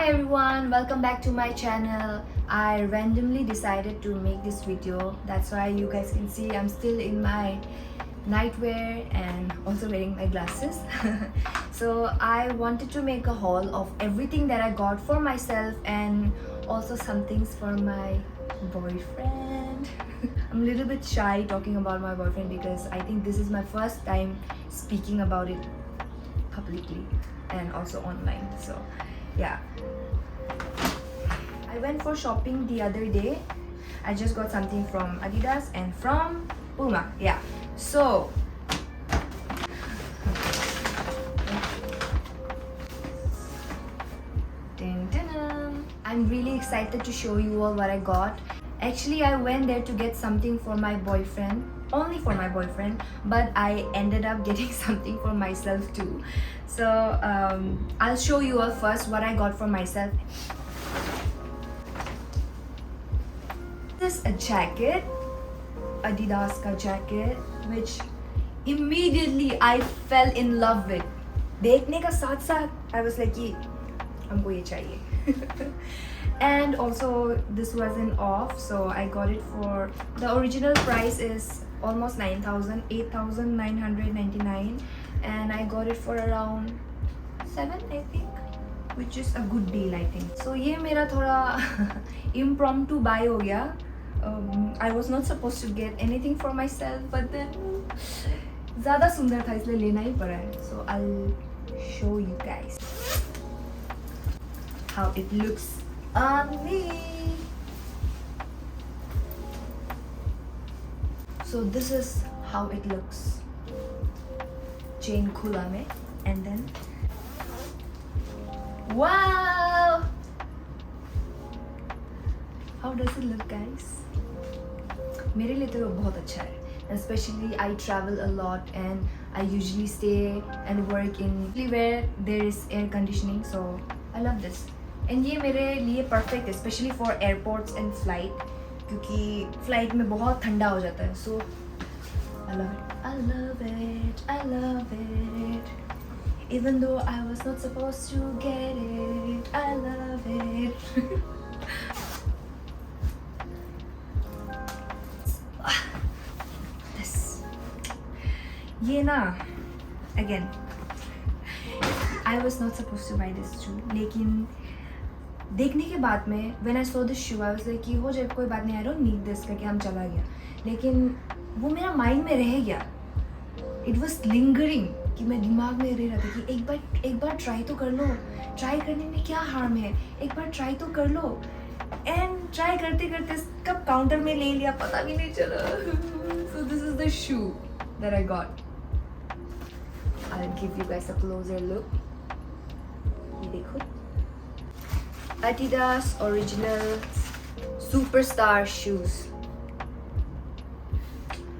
Hi everyone, welcome back to my channel. I randomly decided to make this video. That's why you guys can see I'm still in my nightwear and also wearing my glasses. So I wanted to make a haul of everything that I got for myself and also some things for my boyfriend. I'm a little bit shy talking about my boyfriend because I think this is my first time speaking about it publicly and also online. So yeah, I went for shopping the other day. I just got something from Adidas and from Puma. Yeah, so dun, dun, dun. I'm really excited to show you all what I got. Actually, I went there to get something for my boyfriend, only for my boyfriend, but I ended up getting something for myself too. So I'll show you all first what I got for myself. This is a jacket, Adidas ka jacket, which immediately I fell in love with. देखने का साथ साथ I was like कि हमको ये चाहिए. And also this wasn't off, so I got it for the original price is almost 9,000, 8,999, and I got it for around 7, I think, which is a good deal, I think. So ये मेरा थोड़ा impromptu buy हो गया. I was not supposed to get anything for myself, but then ज़्यादा सुंदर था इसलिए लेना ही पड़ा है. So I'll show you guys how it looks on me. So this is how it looks. Chain khula mein, and then wow! How does it look, guys? मेरे लिए तो बहुत अच्छा है. Especially I travel a lot and I usually stay and work in where there is air conditioning, so I love this. And ये मेरे लिए perfect, especially for airports and flight, क्योंकि flight में बहुत ठंडा हो जाता है. So I love it. I love it. I love it. Even though I was not supposed to get it, I love it. This. ये ना, again, I was not supposed to buy this shoe, लेकिन देखने के बाद में when I saw this shoe I was like कि हो जाए कोई बात नहीं, I don't need this करके हम चला गया. लेकिन वो मेरा माइंड में रह गया. It was lingering कि मैं दिमाग में रह रहा था कि एक बार ट्राई तो कर लो. ट्राई करने में क्या हार्म है, एक बार ट्राई तो कर लो. एंड ट्राई करते करते कब काउंटर में ले लिया पता भी नहीं चला. So this is the shoe that I got. I'll give you guys a closer look. ये देखो, Adidas original superstar shoes.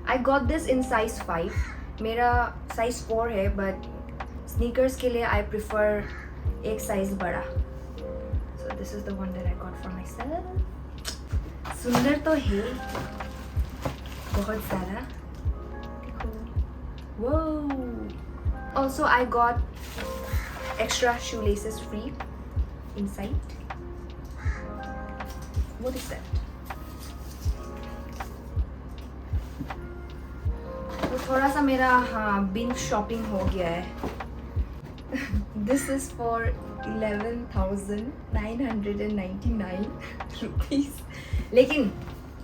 I got this in size 5. मेरा size 4 है, but sneakers के लिए I prefer एक size बड़ा. So this is the one that I got for myself. सुंदर तो है बहुत ज़्यादा. Whoa! Also I got extra shoelaces free inside. What is that? तो थोड़ा सा मेरा binge shopping हो गया है. This is for 11,999 rupees. लेकिन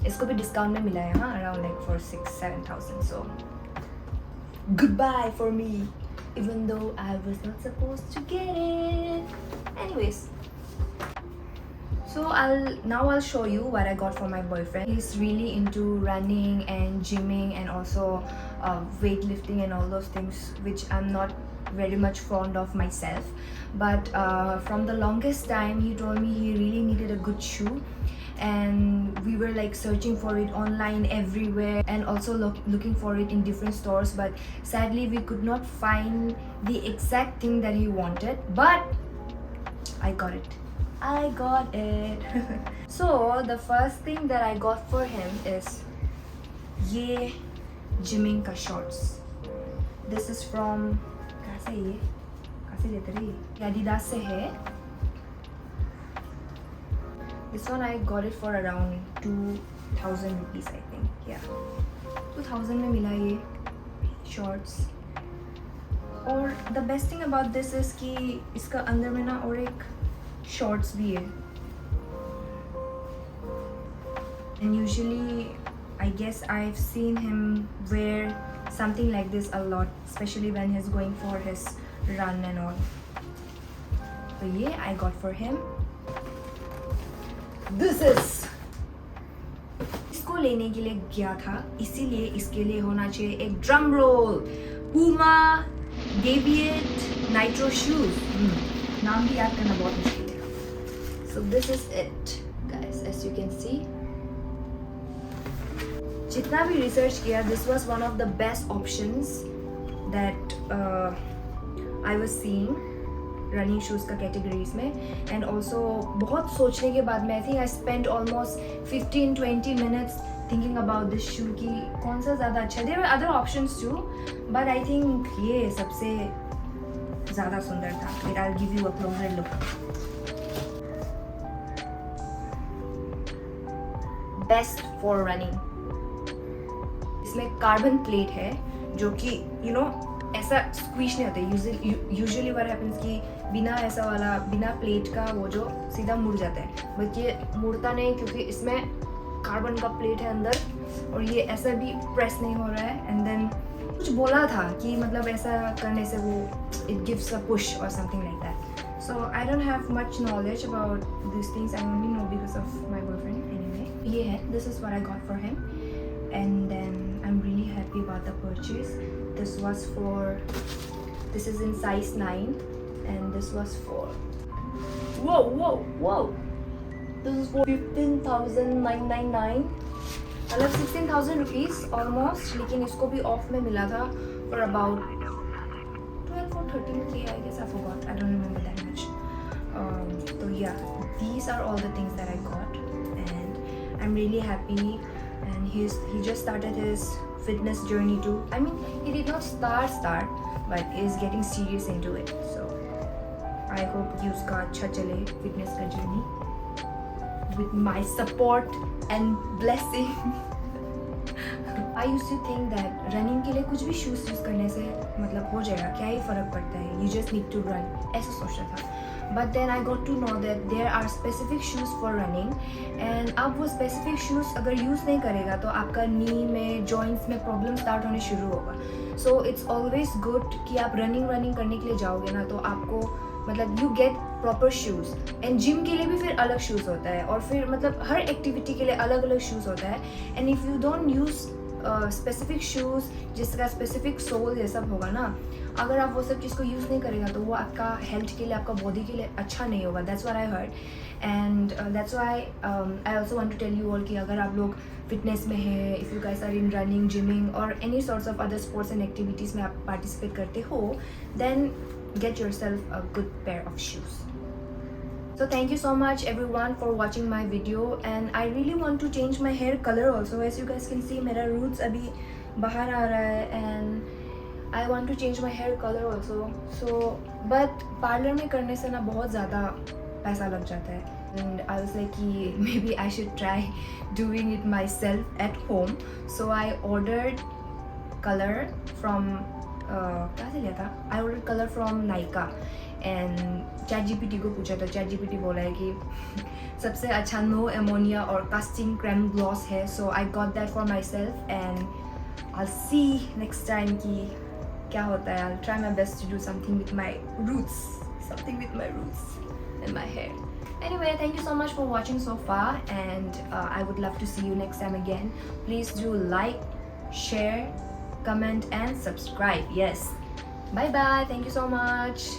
इसको भी डिस्काउंट में मिला है around like for 6-7,000. So goodbye for me, even though I was not supposed to get it. Anyways, so I'll show you what I got for my boyfriend. He's really into running and gymming and also weightlifting and all those things, which I'm not very much fond of myself. But from the longest time he told me he really needed a good shoe, and we were like searching for it online everywhere and also looking for it in different stores, but sadly we could not find the exact thing that he wanted. But I got it. So the first thing that I got for him is ये gymming का shorts. This is from, कहाँ से ये, कहाँ से लेते रहे, Adidas से है. This one I got it for around 2000 rupees I think. Yeah, 2000 में मिला ये shorts. और the best thing about this is कि इसका अंदर में ना और एक shorts भी है. And usually I guess I've seen him wear something like this a lot, especially when he's going for his run and all. So yeah, I got for him. This is, इसको लेने के लिए गया था, इसीलिए इसके लिए होना चाहिए एक drum roll. Puma Deviate Nitro shoes. नाम भी याद करना बहुत मुश्किल है. So this is it, guys. As you can see, जितना भी रिसर्च किया, this was one of the best options that I was seeing running shoes का कैटेगरीज में. एंड ऑल्सो बहुत सोचने के बाद में I think I spend almost 15-20 minutes thinking about this shoe कि कौन सा ज़्यादा अच्छा है. There were other options too, but I think ये सबसे ज़्यादा सुंदर था. Wait, I will give you a closer look. Best for running. इसमें कार्बन प्लेट है जो कि यू नो ऐसा स्क्वीश नहीं होता. यूजुअली व्हाट हैपेंस कि बिना ऐसा वाला बिना प्लेट का वो जो सीधा मुड़ जाता है, बट ये मुड़ता नहीं क्योंकि इसमें कार्बन का प्लेट है अंदर और ये ऐसा भी प्रेस नहीं हो रहा है. एंड देन कुछ बोला था कि मतलब ऐसा करने से वो इट गिव्स अ पुश और something like that. So I don't have much knowledge about this things. I only know because of my boyfriend. Anyway, ये है, this is what I got for him. And then I am really happy about the purchase. This is in size 9 and this was for whoa this is for 15,999, मतलब 16,000 rupees almost. लेकिन इसको भी of में मिला था for about 12 or 13K, I guess. I forgot, I don't remember that much. So yeah, these are all the things that I got and I'm really happy. And he just started his fitness journey too. I mean, he did not start, but is getting serious into it. So I hope कि उसका अच्छा चले fitness का journey with my support and blessing. I used to think that running के लिए कुछ भी shoes use करने से मतलब हो जाएगा, क्या ही फर्क पड़ता है, you just need to run, ऐसा सोचता था. But then I got to know that there are specific shoes for running, and अब वो specific shoes अगर use नहीं करेगा तो आपका knee में joints में problem start होने शुरू होगा. So it's always good कि आप running करने के लिए जाओगे ना तो आपको मतलब you get proper shoes. and gym के लिए भी फिर अलग shoes होता है और फिर मतलब हर activity के लिए अलग अलग shoes होता है. and if you don't use specific shoes जिसका स्पेसिफिक सोल ये सब होगा ना, अगर आप वो सब चीज़ को यूज़ नहीं करेगा तो वो आपका हेल्थ के लिए, आपका बॉडी के लिए अच्छा नहीं होगा. That's what I heard. And that's why I also want to tell you all कि अगर आप लोग फिटनेस में हैं, if you guys are in running, gymming और any sorts of other sports and activities में आप पार्टिसिपेट करते हो, then get yourself a good pair of shoes. So thank you so much everyone for watching my video, and I really want to change my hair color also. As you guys can see, मेरा roots अभी बाहर आ रहा है and I want to change my hair color also. So but parlor में करने से ना बहुत ज़्यादा पैसा लग जाता है. And I was like कि maybe I should try doing it myself at home. So I ordered color from कहाँ से लिया था? I ordered color from Nykaa. And ChatGPT को पूछा तो ChatGPT बोला है कि सबसे अच्छा नो अमोनिया और कास्टिंग क्रैम ग्लॉस है. So I got that for myself and I see next time कि क्या होता है. I try my best to do something with my roots and my hair. Anyway, thank you so much for watching so far, and I would love to see you next time again. Please do like, share, comment and subscribe. Yes. Bye bye. Thank you so much.